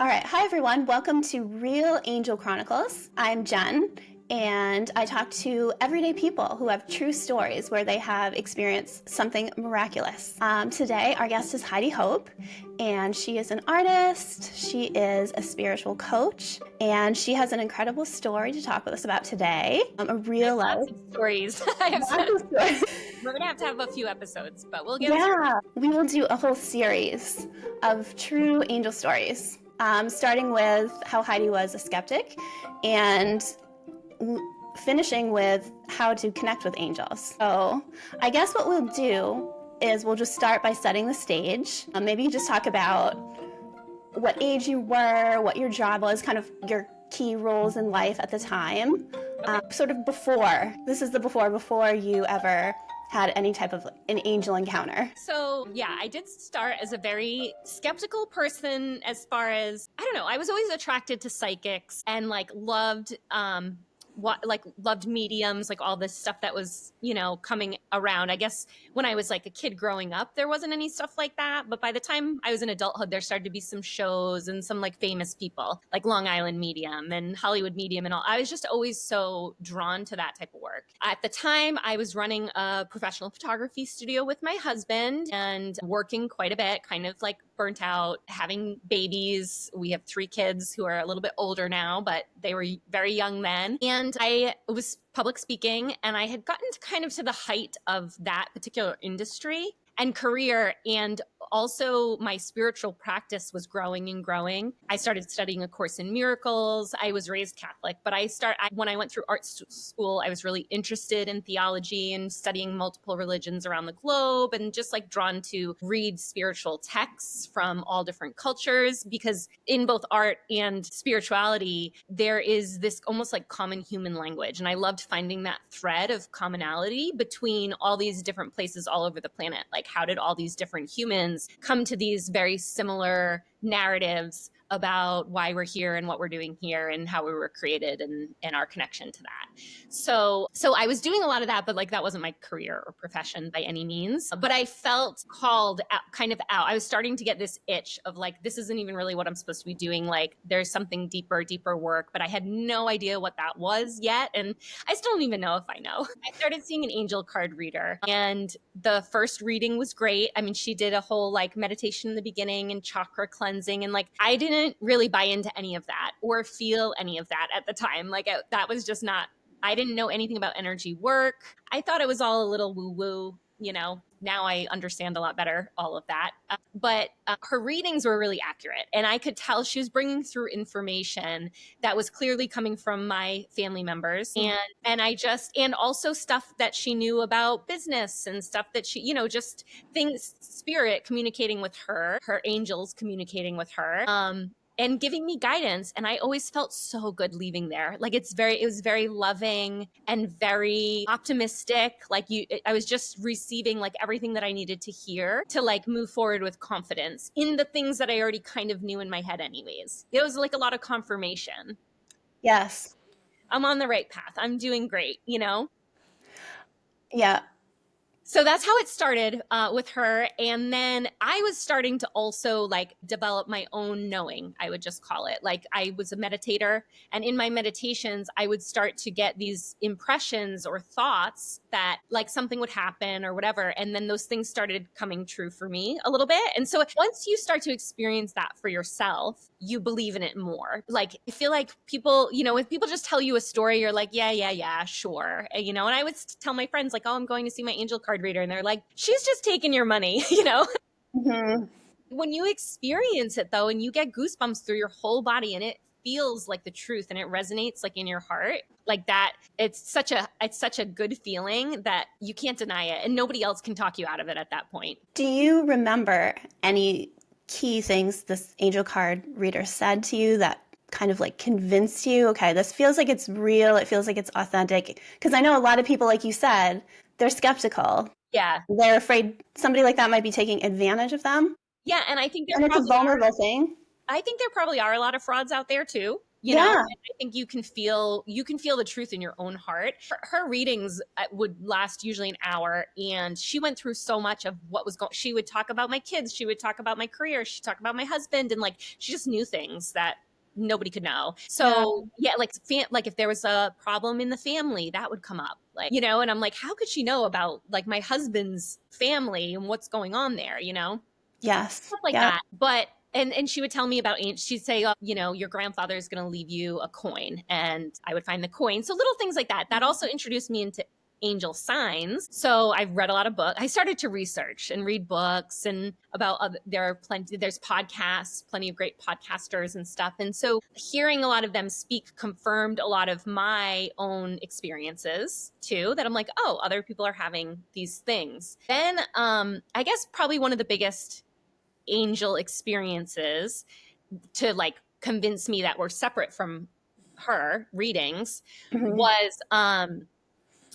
All right. Hi, everyone. Welcome to Real Angel Chronicles. I'm Jen, and I talk to everyday people who have true stories where they have experienced something miraculous. Today, our guest is Heidi Hope, and she is an artist. She is a spiritual coach, and she has an incredible story to talk with us about today. A real life. Lots of stories. Lots of stories. We're going to have a few episodes, but we'll get we will do a whole series of true angel stories. Starting with how Heidi was a skeptic and finishing with how to connect with angels. So I guess what we'll do is we'll just start by setting the stage. Maybe you just talk about what age you were, what your job was, kind of your key roles in life at the time. Sort of before, this is the before you ever had any type of an angel encounter. So yeah, I did start as a very skeptical person as far as, I don't know, I was always attracted to psychics and loved mediums, like all this stuff that was, coming around. I guess when I was like a kid growing up, there wasn't any stuff like that. But by the time I was in adulthood, there started to be some shows and some like famous people like Long Island Medium and Hollywood Medium and all. I was just always so drawn to that type of work. At the time, I was running a professional photography studio with my husband and working quite a bit, kind of like burnt out, having babies. We have 3 kids who are a little bit older now, but they were very young then. And I was public speaking, and I had gotten to kind of to the height of that particular industry and career, and also my spiritual practice was growing and growing. I started studying A Course in Miracles. I was raised Catholic, but when I went through art school, I was really interested in theology and studying multiple religions around the globe, and just like drawn to read spiritual texts from all different cultures, because in both art and spirituality, there is this almost like common human language. And I loved finding that thread of commonality between all these different places all over the planet. Like, how did all these different humans come to these very similar narratives about why we're here and what we're doing here and how we were created and our connection to that. So I was doing a lot of that, but like that wasn't my career or profession by any means. But I felt called out, kind of out. I was starting to get this itch of like, this isn't even really what I'm supposed to be doing. Like there's something deeper work, but I had no idea what that was yet. And I still don't even know if I know. I started seeing an angel card reader, and the first reading was great. I mean, she did a whole like meditation in the beginning and chakra cleansing. And like, I didn't really buy into any of that or feel any of that at the time. Like that was just not, I didn't know anything about energy work. I thought it was all a little woo-woo, Now I understand a lot better all of that. But her readings were really accurate. And I could tell she was bringing through information that was clearly coming from my family members. And also stuff that she knew about business and stuff that she, just things, spirit communicating with her angels communicating with her. And giving me guidance. And I always felt so good leaving there. Like it was very loving and very optimistic. I was just receiving like everything that I needed to hear to like move forward with confidence in the things that I already kind of knew in my head anyways. It was like a lot of confirmation. Yes. I'm on the right path. I'm doing great, Yeah. So that's how it started with her. And then I was starting to also like develop my own knowing, I would just call it. Like I was a meditator, and in my meditations, I would start to get these impressions or thoughts that like something would happen or whatever. And then those things started coming true for me a little bit. And so once you start to experience that for yourself, you believe in it more. Like I feel like people, if people just tell you a story, you're like, yeah, sure. And I would tell my friends like, oh, I'm going to see my angel card reader. And they're like, she's just taking your money, Mm-hmm. When you experience it though, and you get goosebumps through your whole body and it feels like the truth and it resonates like in your heart like that, it's such a good feeling that you can't deny it, and nobody else can talk you out of it at that point. Do you remember any key things this angel card reader said to you that kind of like convinced you, okay, this feels like it's real, it feels like it's authentic? Because I know a lot of people, like you said, they're skeptical. Yeah. They're afraid somebody like that might be taking advantage of them. Yeah, and I think it's a vulnerable thing. I think there probably are a lot of frauds out there too. you know, Yeah. and I think you can feel the truth in your own heart. Her readings would last usually an hour, and she went through so much of what was going. She would talk about my kids, she would talk about my career, she talked about my husband, and like she just knew things that nobody could know. So yeah, like if there was a problem in the family, that would come up, like, you know, and I'm like, how could she know about like my husband's family and what's going on there, you know? Yes. Stuff like Yep. that. But and she would tell me about, she'd say, oh, you know, your grandfather is going to leave you a coin, and I would find the coin. So little things like that. That also introduced me into angel signs. So I've read a lot of books. I started to research and read books and about other, there's podcasts, plenty of great podcasters and stuff. And so hearing a lot of them speak confirmed a lot of my own experiences too, that I'm like, oh, other people are having these things. Then I guess probably one of the biggest angel experiences to like convince me that we're separate from her readings was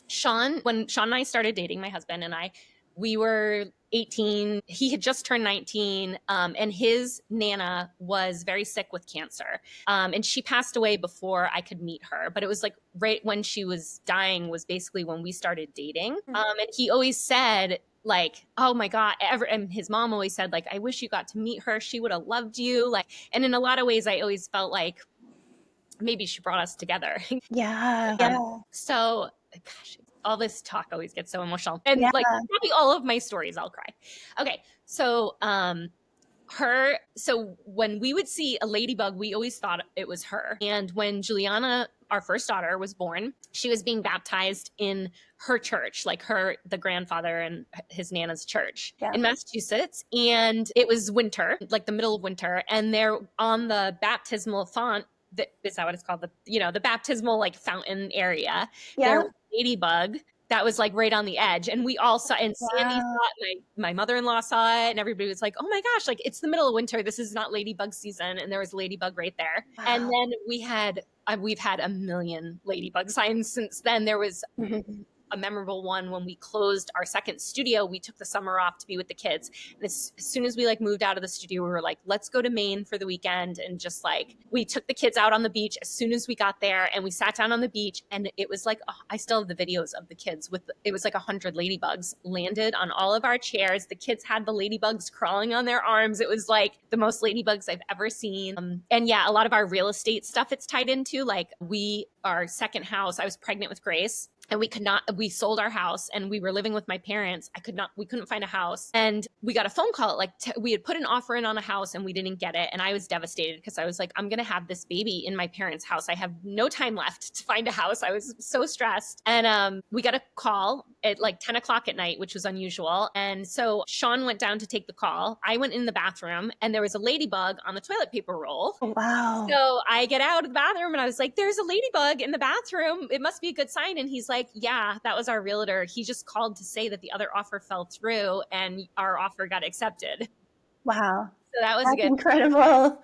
Sean. When Sean and I started dating, my husband and I, we were 18. He had just turned 19, and his Nana was very sick with cancer. And she passed away before I could meet her. But it was like right when she was dying was basically when we started dating. And he always said, like, oh my God, and his mom always said, like, I wish you got to meet her. She would have loved you. Like, and in a lot of ways, I always felt like maybe she brought us together. Yeah. So, gosh, all this talk always gets so emotional. And Yeah. like probably all of my stories, I'll cry. Okay. So, so when we would see a ladybug, we always thought it was her. And when Juliana, our first daughter, was born, she was being baptized in her church, like the grandfather and his Nana's church in Massachusetts. And it was winter, like the middle of winter. And they're on the baptismal font. Is that what it's called? The baptismal like fountain area. There was a ladybug that was like right on the edge, and we all saw, and Sandy saw it, my mother-in-law saw it, and everybody was like, oh my gosh, like it's the middle of winter, this is not ladybug season, and there was a ladybug right there. And then we've had a million ladybug signs since then. There was a memorable one when we closed our second studio. We took the summer off to be with the kids, and as soon as we like moved out of the studio, we were like, let's go to Maine for the weekend. And just like we took the kids out on the beach as soon as we got there, and we sat down on the beach, and it was like, oh, I still have the videos of the kids it was like 100 ladybugs landed on all of our chairs. The kids had the ladybugs crawling on their arms. It was like the most ladybugs I've ever seen. And yeah, a lot of our real estate stuff it's tied into, like our second house, I was pregnant with Grace, and we sold our house, and we were living with my parents. We couldn't find a house, and we got a phone call. We had put an offer in on a house, and we didn't get it. And I was devastated because I was like, I'm going to have this baby in my parents' house. I have no time left to find a house. I was so stressed. And we got a call at like 10 o'clock at night, which was unusual. And so Sean went down to take the call. I went in the bathroom, and there was a ladybug on the toilet paper roll. Wow. So I get out of the bathroom, and I was like, there's a ladybug in the bathroom. It must be a good sign. And he's like, yeah, that was our realtor. He just called to say that the other offer fell through and our offer got accepted. Wow. So that was good. Incredible.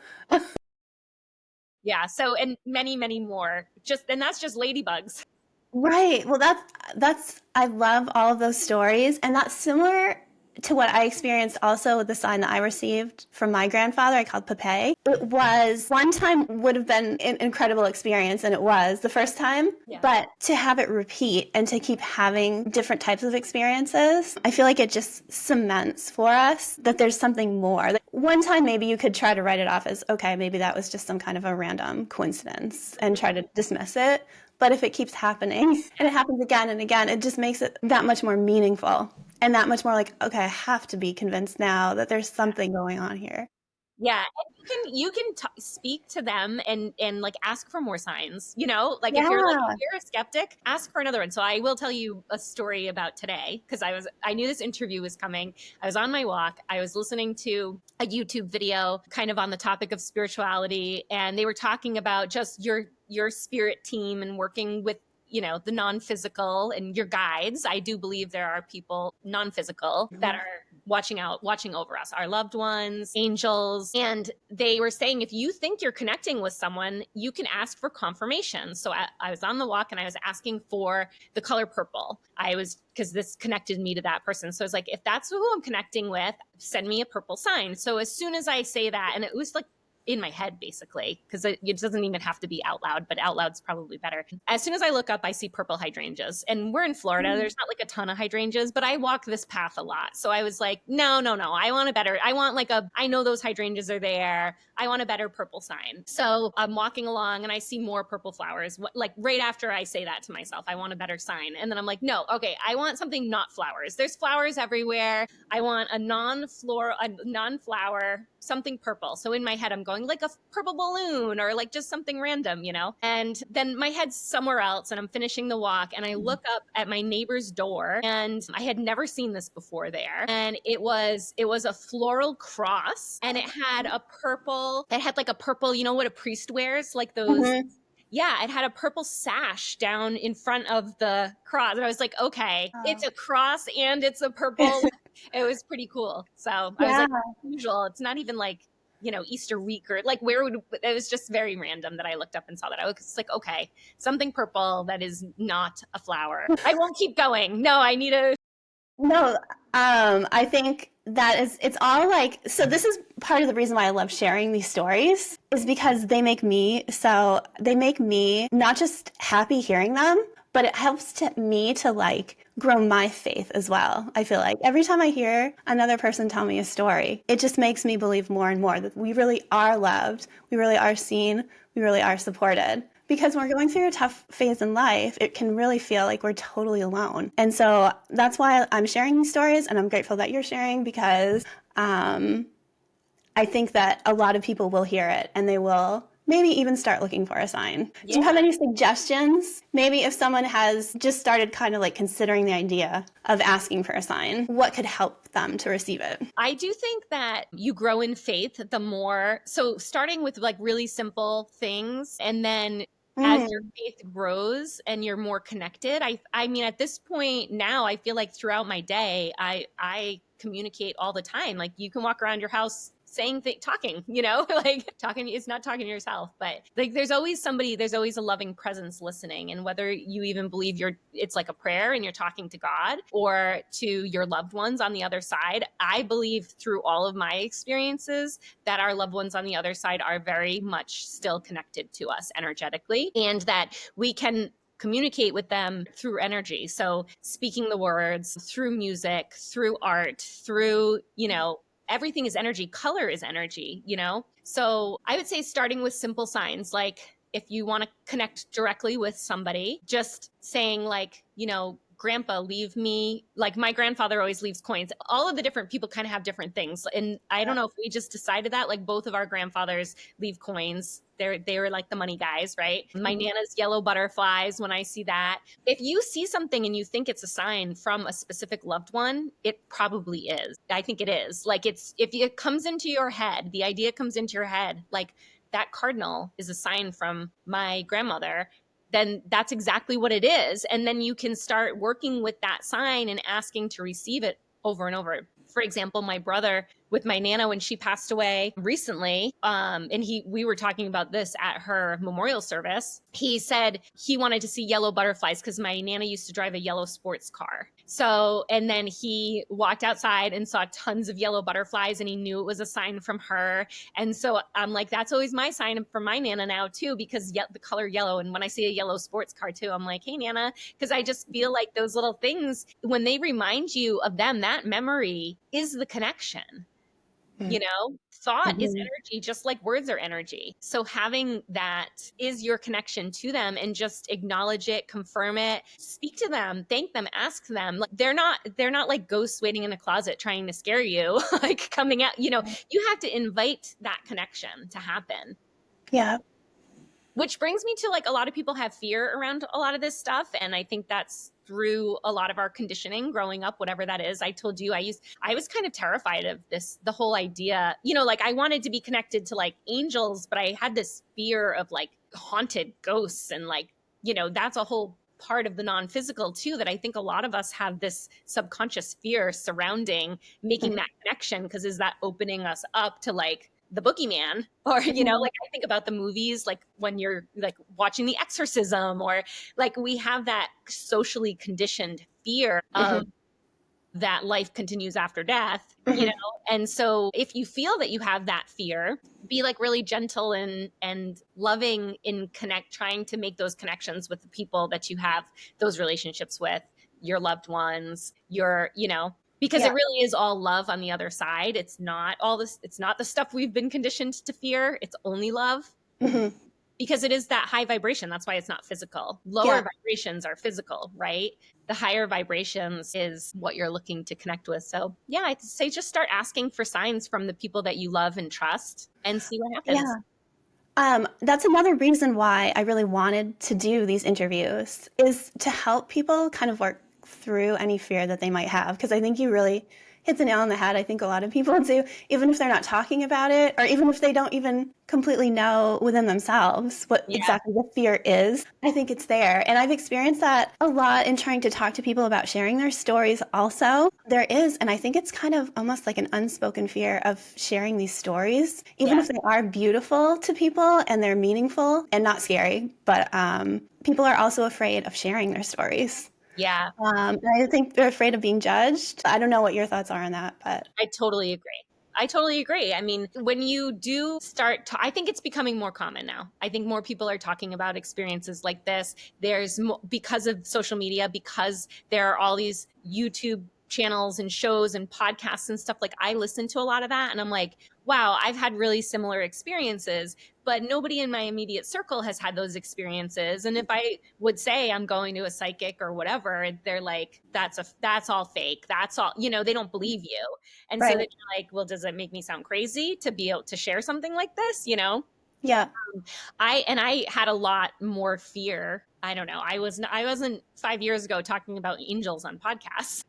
Yeah. So, and many, many more. And that's just ladybugs. Right. Well, I love all of those stories. And that's similar to what I experienced also with the sign that I received from my grandfather. I called Pepe. It was one time would have been an incredible experience, and it was the first time. Yeah. But to have it repeat and to keep having different types of experiences, I feel like it just cements for us that there's something more. Like one time maybe you could try to write it off as, okay, maybe that was just some kind of a random coincidence and try to dismiss it. But if it keeps happening and it happens again and again, it just makes it that much more meaningful and that much more like, okay, I have to be convinced now that there's something going on here. Yeah, and you can speak to them and like ask for more signs. You know, like if you're a skeptic, ask for another one. So I will tell you a story about today because I knew this interview was coming. I was on my walk. I was listening to a YouTube video kind of on the topic of spirituality, and they were talking about just your spirit team and working with, you know, the non-physical and your guides. I do believe there are people non-physical that are watching over us, our loved ones, angels. And they were saying, if you think you're connecting with someone, you can ask for confirmation. So I was on the walk and I was asking for the color purple. Because this connected me to that person. So I was like, if that's who I'm connecting with, send me a purple sign. So as soon as I say that, and it was like in my head, basically, because it doesn't even have to be out loud, but out loud's probably better. As soon as I look up, I see purple hydrangeas, and we're in Florida. There's not like a ton of hydrangeas, but I walk this path a lot. So I was like, no. I know those hydrangeas are there. I want a better purple sign. So I'm walking along and I see more purple flowers. Like right after I say that to myself, I want a better sign. And then I'm like, no, okay, I want something not flowers. There's flowers everywhere. I want a non-flower, something purple. So in my head, I'm going like a purple balloon or like just something random, And then my head's somewhere else and I'm finishing the walk and I look up at my neighbor's door and I had never seen this before there. And it was a floral cross and it had like a purple, what a priest wears, like those. Mm-hmm. Yeah, it had a purple sash down in front of the cross. And I was like, okay, it's a cross and it's a purple. It was pretty cool. So I was like, usual. It's not even like, Easter week or like it was just very random that I looked up and saw that. I was like, okay, something purple that is not a flower. I won't keep going. No, I need a. No, I think it's all like, so this is part of the reason why I love sharing these stories is because they make me not just happy hearing them, but it helps me to like grow my faith as well. I feel like every time I hear another person tell me a story, it just makes me believe more and more that we really are loved, we really are seen, we really are supported. Because when we're going through a tough phase in life, it can really feel like we're totally alone. And so that's why I'm sharing these stories, and I'm grateful that you're sharing because I think that a lot of people will hear it and they will maybe even start looking for a sign. Yeah. Do you have any suggestions? Maybe if someone has just started kind of like considering the idea of asking for a sign, what could help them to receive it? I do think that you grow in faith the more. So starting with like really simple things and then as your faith grows and you're more connected, I mean, at this point now, I feel like throughout my day, I communicate all the time. Like you can walk around your house talking, like talking is not talking to yourself, but like there's always a loving presence listening. And whether you even believe it's like a prayer and you're talking to God or to your loved ones on the other side, I believe through all of my experiences that our loved ones on the other side are very much still connected to us energetically and that we can communicate with them through energy. So speaking the words, through music, through art, through, everything is energy. Color is energy, So I would say starting with simple signs, like if you want to connect directly with somebody, just saying like, Grandpa, leave me, like my grandfather always leaves coins. All of the different people kind of have different things. And I don't know if we just decided that, like both of our grandfathers leave coins. They were like the money guys, right? My Nana's yellow butterflies, when I see that. If you see something and you think it's a sign from a specific loved one, it probably is. I think it is. Like if it comes into your head, the idea comes into your head, like that cardinal is a sign from my grandmother, then that's exactly what it is. And then you can start working with that sign and asking to receive it over and over. For example, my brother with my Nana, when she passed away recently, and we were talking about this at her memorial service, he said he wanted to see yellow butterflies because my Nana used to drive a yellow sports car. So, and then he walked outside and saw tons of yellow butterflies and he knew it was a sign from her. And so I'm like, that's always my sign for my Nana now too, because the color yellow. And when I see a yellow sports car too, I'm like, hey Nana, because I just feel like those little things, when they remind you of them, that memory is the connection. Thought is energy, just like words are energy. So having that is your connection to them and just acknowledge it, confirm it, speak to them, thank them, ask them. Like they're not like ghosts waiting in a closet trying to scare you, like coming out, you have to invite that connection to happen. Yeah. Which brings me to like a lot of people have fear around a lot of this stuff. And I think that's through a lot of our conditioning growing up, whatever that is. I told you I was kind of terrified of the whole idea, like I wanted to be connected to like angels, but I had this fear of like haunted ghosts and like, that's a whole part of the non-physical too, that I think a lot of us have this subconscious fear surrounding making that connection. Because is that opening us up to like the boogeyman or, like I think about the movies, like when you're like watching The Exorcism or like we have that socially conditioned fear of that life continues after death, And so if you feel that you have that fear, be like really gentle and loving in trying to make those connections with the people that you have those relationships with, your loved ones, because Yeah. it really is all love on the other side. It's not all this, it's not the stuff we've been conditioned to fear. It's only love. Mhm. Because it is that high vibration. That's why it's not physical. Lower Yeah. vibrations are physical, right? The higher vibrations is what you're looking to connect with. So, yeah, I'd say just start asking for signs from the people that you love and trust and see what happens. That's another reason why I really wanted to do these interviews, is to help people kind of work through any fear that they might have. Because I think you really hit the nail on the head. I think a lot of people do, even if they're not talking about it, or even if they don't even completely know within themselves what Yeah. exactly the fear is. I think it's there. And I've experienced that a lot in trying to talk to people about sharing their stories also. There is, and I think it's kind of almost like an unspoken fear of sharing these stories, even Yeah. if they are beautiful to people and they're meaningful and not scary. But people are also afraid of sharing their stories. Yeah. And I think they're afraid of being judged. I don't know what your thoughts are on that, but I totally agree. I totally agree. I mean, when you do start to, I think it's becoming more common now. I think more people are talking about experiences like this. Because of social media, because there are all these YouTube channels and shows and podcasts and stuff. Like, I listen to a lot of that and I'm like, wow, I've had really similar experiences, but nobody in my immediate circle has had those experiences. And if I would say I'm going to a psychic or whatever, they're like, that's all fake. That's all, they don't believe you. And so right. then you're like, well, does it make me sound crazy to be able to share something like this? Yeah. I had a lot more fear. I don't know. I wasn't 5 years ago talking about angels on podcasts,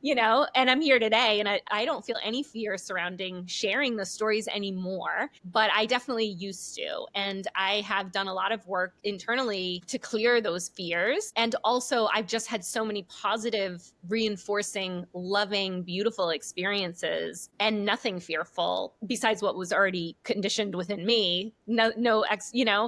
and I'm here today and I don't feel any fear surrounding sharing the stories anymore, but I definitely used to. And I have done a lot of work internally to clear those fears. And also I've just had so many positive, reinforcing, loving, beautiful experiences and nothing fearful besides what was already conditioned within me.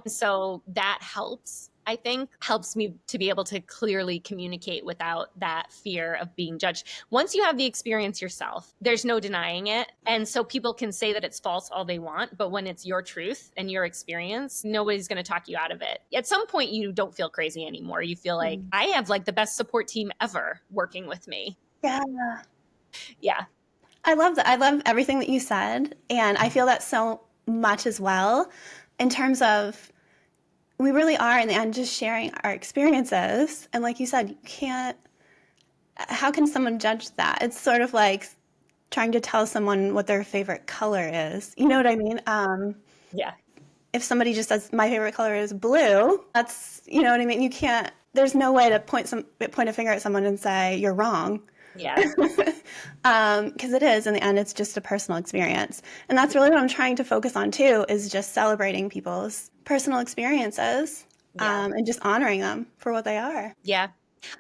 So that helps. I think helps me to be able to clearly communicate without that fear of being judged. Once you have the experience yourself, there's no denying it. And so people can say that it's false all they want, but when it's your truth and your experience, nobody's going to talk you out of it. At some point, you don't feel crazy anymore. You feel like I have like the best support team ever working with me. Yeah. Yeah. I love that. I love everything that you said. And I feel that so much as well, in terms of we really are in the end just sharing our experiences. And like you said, how can someone judge that? It's sort of like trying to tell someone what their favorite color is. You know what I mean? Yeah. If somebody just says my favorite color is blue, that's, you know what I mean? You can't, there's no way to point a finger at someone and say you're wrong. Yeah. Because it is, in the end, it's just a personal experience. And that's really what I'm trying to focus on too, is just celebrating people's personal experiences, Yeah. and just honoring them for what they are. Yeah.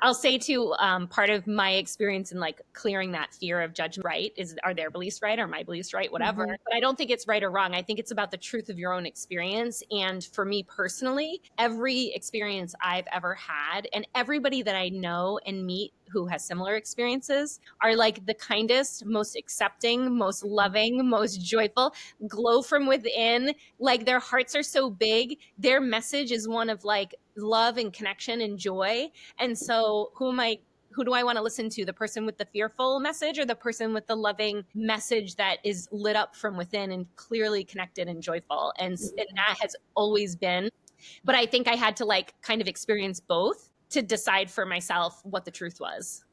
I'll say too, part of my experience in like clearing that fear of judgment, right, is are their beliefs right? Are my beliefs right? Whatever. Mm-hmm. But I don't think it's right or wrong. I think it's about the truth of your own experience. And for me personally, every experience I've ever had and everybody that I know and meet who has similar experiences are like the kindest, most accepting, most loving, most joyful, glow from within. Like their hearts are so big. Their message is one of like love and connection and joy. And so who do I want to listen to? The person with the fearful message or the person with the loving message that is lit up from within and clearly connected and joyful? And that has always been. But I think I had to like kind of experience both to decide for myself what the truth was.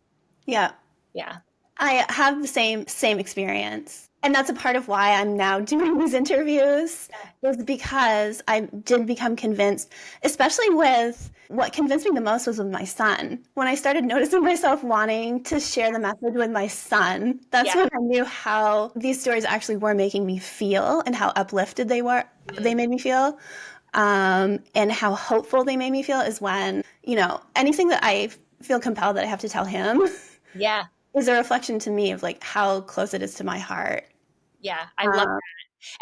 Yeah. Yeah. I have the same experience. And that's a part of why I'm now doing these interviews, is because I did become convinced, especially with what convinced me the most was with my son. When I started noticing myself wanting to share the message with my son, that's when I knew how these stories actually were making me feel and how uplifted they made me feel. And how hopeful they made me feel is when, anything that I feel compelled that I have to tell him. Yeah. Is a reflection to me of like how close it is to my heart. Yeah. I love that.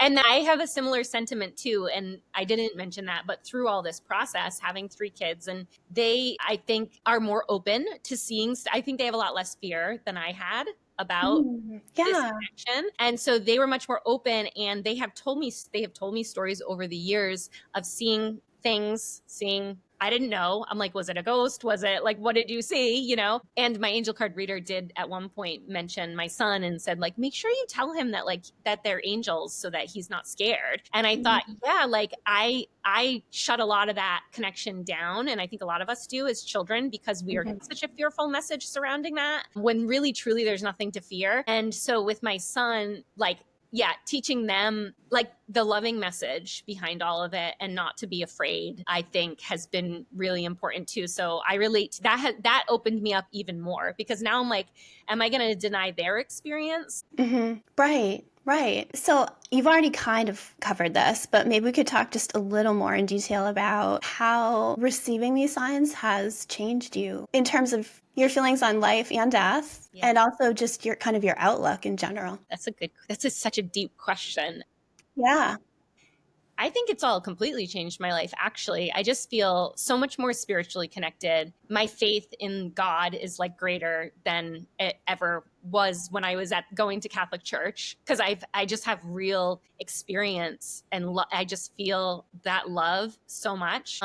And I have a similar sentiment too. And I didn't mention that, but through all this process, having 3 kids, and they, I think, are more open to seeing, I think they have a lot less fear than I had. about this Yeah. connection. And so they were much more open, and they have told me stories over the years of seeing things, seeing I didn't know. I'm like, was it a ghost? Was it like, what did you see? You know? And my angel card reader did at one point mention my son and said, like, make sure you tell him that, like, that they're angels so that he's not scared. And I thought, yeah, like I shut a lot of that connection down. And I think a lot of us do as children, because we are such a fearful message surrounding that, when really, truly, there's nothing to fear. And so with my son, like, yeah, teaching them like the loving message behind all of it and not to be afraid, I think has been really important too. So I relate to that. That opened me up even more, because now I'm like, am I going to deny their experience? Right, right. So you've already kind of covered this, but maybe we could talk just a little more in detail about how receiving these signs has changed you in terms of your feelings on life and death, and also just your kind of your outlook in general. That's such a deep question. Yeah. I think it's all completely changed my life, actually. I just feel so much more spiritually connected. My faith in God is like greater than it ever was when I was going to Catholic church, because I just have real experience, and I just feel that love so much.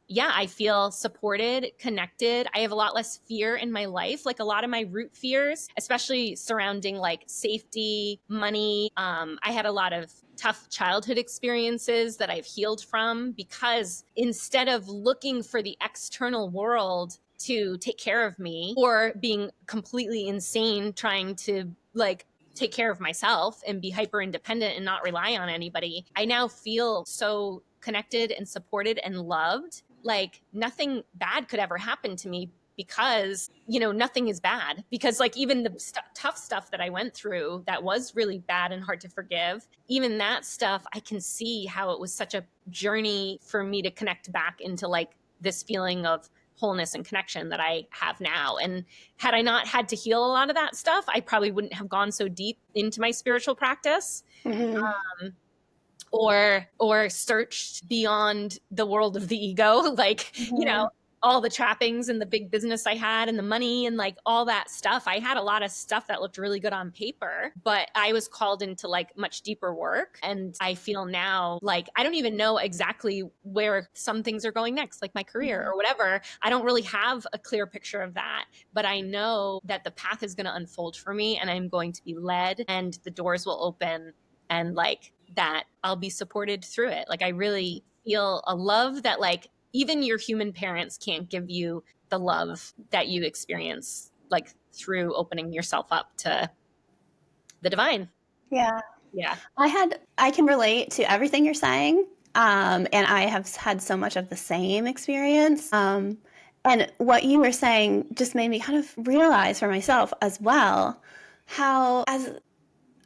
Yeah, I feel supported, connected. I have a lot less fear in my life. Like, a lot of my root fears, especially surrounding like safety, money. I had a lot of tough childhood experiences that I've healed from, because instead of looking for the external world to take care of me, or being completely insane trying to like take care of myself and be hyper independent and not rely on anybody, I now feel so connected and supported and loved. Like, nothing bad could ever happen to me, because, you know, nothing is bad, because like even the tough stuff that I went through that was really bad and hard to forgive, even that stuff, I can see how it was such a journey for me to connect back into like this feeling of wholeness and connection that I have now. And had I not had to heal a lot of that stuff, I probably wouldn't have gone so deep into my spiritual practice. Or searched beyond the world of the ego, like, you know, all the trappings and the big business I had and the money and like all that stuff. I had a lot of stuff that looked really good on paper, but I was called into like much deeper work. And I feel now like I don't even know exactly where some things are going next, like my career or whatever. I don't really have a clear picture of that, but I know that the path is going to unfold for me, and I'm going to be led, and the doors will open, and like that I'll be supported through it. Like, I really feel a love that like even your human parents can't give you the love that you experience, like through opening yourself up to the divine. Yeah. Yeah. I can relate to everything you're saying. And I have had so much of the same experience. And what you were saying just made me kind of realize for myself as well how, as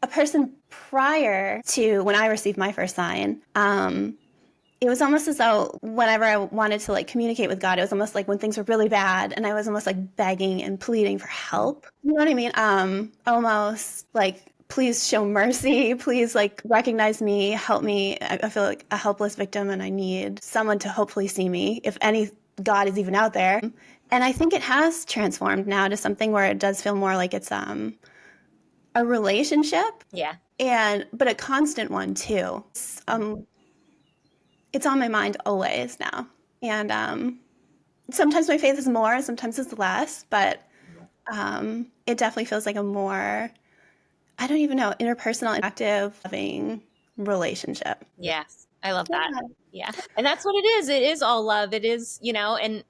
a person prior to when I received my first sign, it was almost as though whenever I wanted to like communicate with God, it was almost like when things were really bad, and I was almost like begging and pleading for help. You know what I mean? Almost like, please show mercy, please like recognize me, help me. I feel like a helpless victim, and I need someone to hopefully see me, if any God is even out there. And I think it has transformed now to something where it does feel more like it's a relationship. Yeah. But a constant one too. It's on my mind always now. And sometimes my faith is more, sometimes it's less, but it definitely feels like a more, I don't even know, interpersonal, active, loving relationship. Yes. I love that. Yeah. And that's what it is. It is all love. It is, you know, and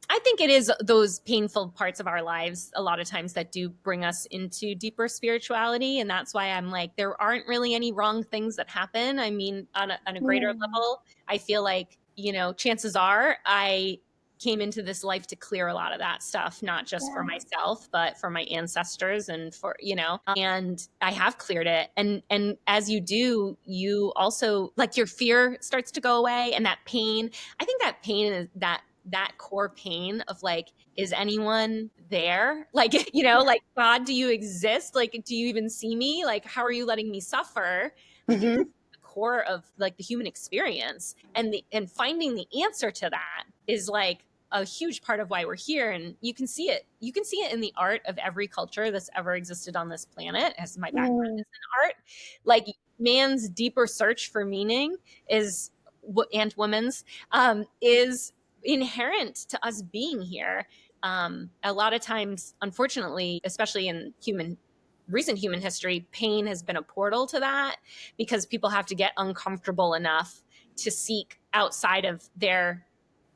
I think it is those painful parts of our lives a lot of times that do bring us into deeper spirituality. And that's why I'm like, there aren't really any wrong things that happen. I mean, on a greater level, I feel like, you know, chances are I came into this life to clear a lot of that stuff, not just for myself, but for my ancestors and for, you know, and I have cleared it. And as you do, you also like your fear starts to go away, and that pain, I think that pain is that core pain of like, is anyone there? Like, you know, like, God, do you exist? Like, do you even see me? Like, how are you letting me suffer? I think that's the core of like the human experience, and finding the answer to that is like a huge part of why we're here. And you can see it. You can see it in the art of every culture that's ever existed on this planet, as my background is in art. Like man's deeper search for meaning is, and women's, is inherent to us being here. A lot of times, unfortunately, especially in recent human history, pain has been a portal to that, because people have to get uncomfortable enough to seek outside of their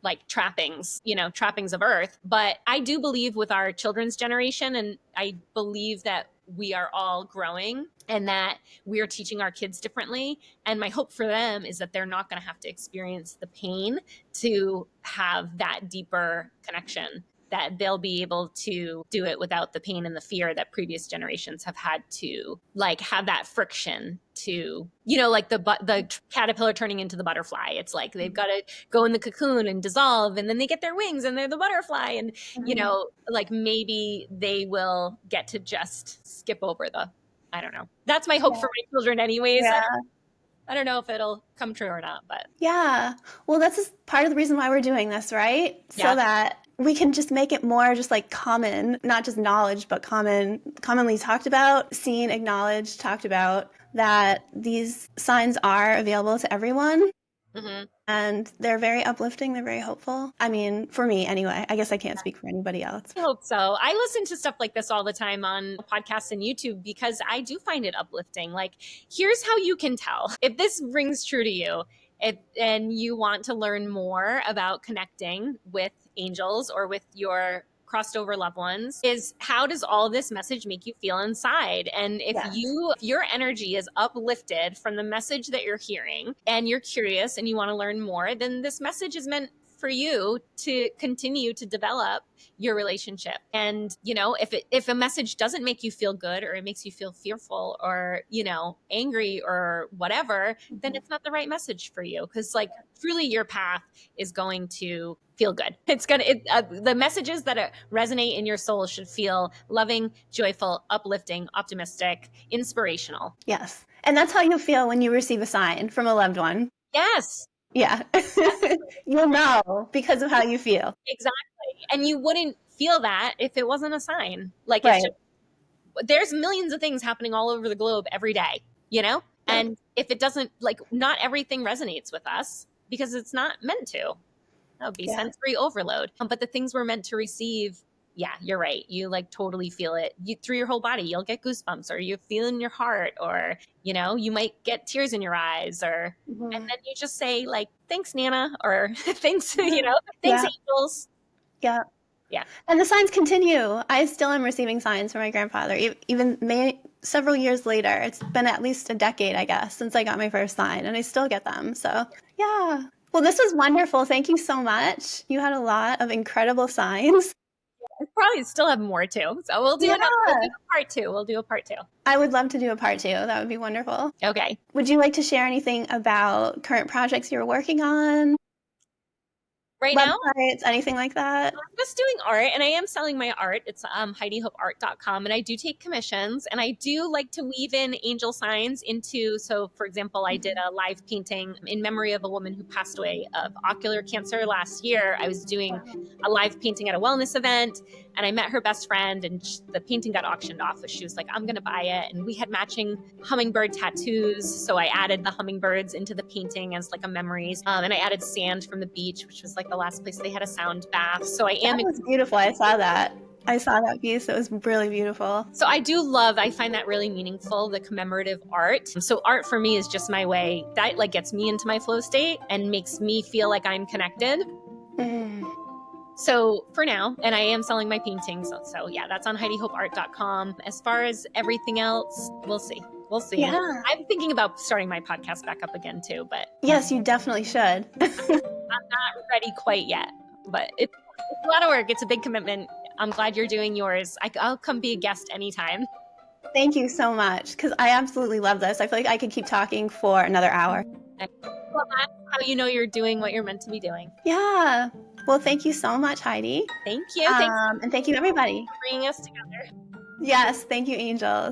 like trappings of earth. But I do believe with our children's generation, and I believe that we are all growing and that we are teaching our kids differently. And my hope for them is that they're not going to have to experience the pain to have that deeper connection, that they'll be able to do it without the pain and the fear that previous generations have had to like have that friction to, like the caterpillar turning into the butterfly. It's like they've got to go in the cocoon and dissolve, and then they get their wings and they're the butterfly. And, like maybe they will get to just skip over I don't know. That's my hope for my children anyways. Yeah. I don't know if it'll come true or not, but. Yeah. Well, that's part of the reason why we're doing this, right? Yeah. So that we can just make it more just like common, not just knowledge, but commonly talked about, seen, acknowledged, talked about, that these signs are available to everyone. Mm-hmm. And they're very uplifting. They're very hopeful. I mean, for me anyway. I guess I can't speak for anybody else. I hope so. I listen to stuff like this all the time on podcasts and YouTube because I do find it uplifting. Like, here's how you can tell if this rings true to you, and you want to learn more about connecting with angels or with your crossed over loved ones, is how does all this message make you feel inside? And if your energy is uplifted from the message that you're hearing and you're curious and you want to learn more, then this message is meant for you to continue to develop your relationship. And, if a message doesn't make you feel good, or it makes you feel fearful or, angry or whatever, then it's not the right message for you. Cause like truly your path is going to feel good. It's going to, the messages that resonate in your soul should feel loving, joyful, uplifting, optimistic, inspirational. Yes. And that's how you feel when you receive a sign from a loved one. Yes. Yeah. You'll know because of how you feel. Exactly. And you wouldn't feel that if it wasn't a sign. Like, right. There's millions of things happening all over the globe every day, And if it doesn't, like, not everything resonates with us because it's not meant to. That would be sensory overload. But the things we're meant to receive, yeah, you're right. You like totally feel it through your whole body. You'll get goosebumps, or you feel in your heart, or, you might get tears in your eyes, or, and then you just say like, thanks, Nana, or thanks, thanks, angels. Yeah. Yeah. And the signs continue. I still am receiving signs from my grandfather, even several years later. It's been at least a decade, I guess, since I got my first sign, and I still get them. So, yeah. Well, this was wonderful. Thank you so much. You had a lot of incredible signs. I probably still have more too. So we'll do a part two. We'll do a part two. I would love to do a part two. That would be wonderful. Okay. Would you like to share anything about current projects you're working on? Right now? Websites, anything like that? I'm just doing art, and I am selling my art. It's HeidiHopeArt.com, and I do take commissions, and I do like to weave in angel signs into, so for example, I did a live painting in memory of a woman who passed away of ocular cancer last year. I was doing a live painting at a wellness event, and I met her best friend, and the painting got auctioned off. She was like, I'm going to buy it. And we had matching hummingbird tattoos. So I added the hummingbirds into the painting as like a memories. And I added sand from the beach, which was like the last place they had a sound bath. So I am. That was beautiful. I saw that. I saw that piece. It was really beautiful. So I find that really meaningful, the commemorative art. So art for me is just my way that like gets me into my flow state and makes me feel like I'm connected. So for now, and I am selling my paintings. So yeah, that's on HeidiHopeArt.com. As far as everything else, we'll see. We'll see. Yeah. I'm thinking about starting my podcast back up again too, but. Yes, you definitely should. I'm not ready quite yet, but it's a lot of work. It's a big commitment. I'm glad you're doing yours. I'll come be a guest anytime. Thank you so much, because I absolutely love this. I feel like I could keep talking for another hour. Well, that's how you know you're doing what you're meant to be doing. Yeah. Well, thank you so much, Heidi. Thank you. And thank you, everybody. For bringing us together. Yes. Thank you, angels.